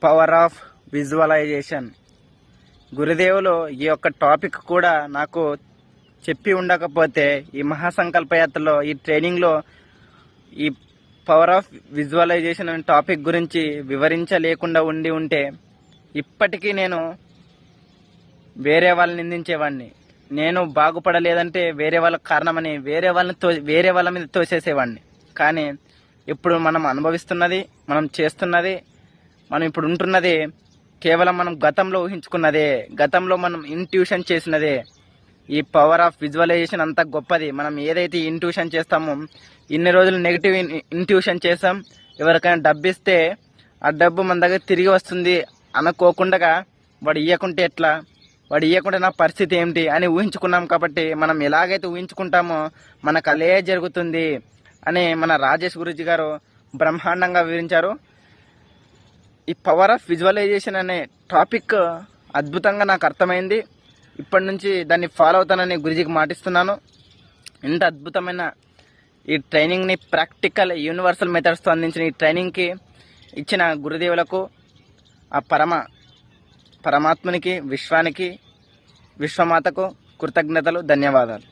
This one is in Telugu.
Power of visualisation. గురుదేవులు ఈ యొక్క టాపిక్ కూడా నాకు చెప్పి ఉండకపోతే ఈ మహాసంకల్పయాత్రలో ఈ ట్రైనింగ్లో ఈ పవర్ ఆఫ్ విజువలైజేషన్ అనే టాపిక్ గురించి వివరించలేకుండా ఉంటే ఇప్పటికీ నేను వేరే వాళ్ళని నిందించేవాడిని. నేను బాగుపడలేదంటే వేరే వాళ్ళకి కారణమని వేరే వాళ్ళ మీద తోసేసేవాడిని. కానీ ఇప్పుడు మనం అనుభవిస్తున్నది, మనం చేస్తున్నది, మనం ఇప్పుడు ఉంటున్నది కేవలం మనం గతంలో ఊహించుకున్నదే, గతంలో మనం ఇంట్యూషన్ చేసినదే. ఈ పవర్ ఆఫ్ విజువలైజేషన్ అంత గొప్పది. మనం ఏదైతే ఇంట్యూషన్ చేస్తామో, ఇన్ని రోజులు నెగిటివ్ ఇంట్యూషన్ చేస్తాం, ఎవరికైనా డబ్బు ఇస్తే ఆ డబ్బు మన దగ్గర తిరిగి వస్తుంది అనుకోకుండా వాడు ఇవ్వకుంటే ఎట్లా, వాడు ఇవ్వకుంటే నా పరిస్థితి ఏమిటి అని ఊహించుకున్నాం. కాబట్టి మనం ఎలాగైతే ఊహించుకుంటామో మనకు అలే జరుగుతుంది అని మన రాజేష్ గురూజీ గారు బ్రహ్మాండంగా వివరించారు. ఈ పవర్ ఆఫ్ విజువలైజేషన్ అనే టాపిక్ అద్భుతంగా నాకు అర్థమైంది. ఇప్పటి నుంచి దాన్ని ఫాలో అవుతానని గురూజీకి మాటిస్తున్నాను. ఇంత అద్భుతమైన ఈ ట్రైనింగ్ని ప్రాక్టికల్ యూనివర్సల్ మెథడ్స్తో అందించిన ఈ ట్రైనింగ్కి ఇచ్చిన గురుదేవులకు, ఆ పరమాత్మునికి, విశ్వానికి, విశ్వమాతకు కృతజ్ఞతలు, ధన్యవాదాలు.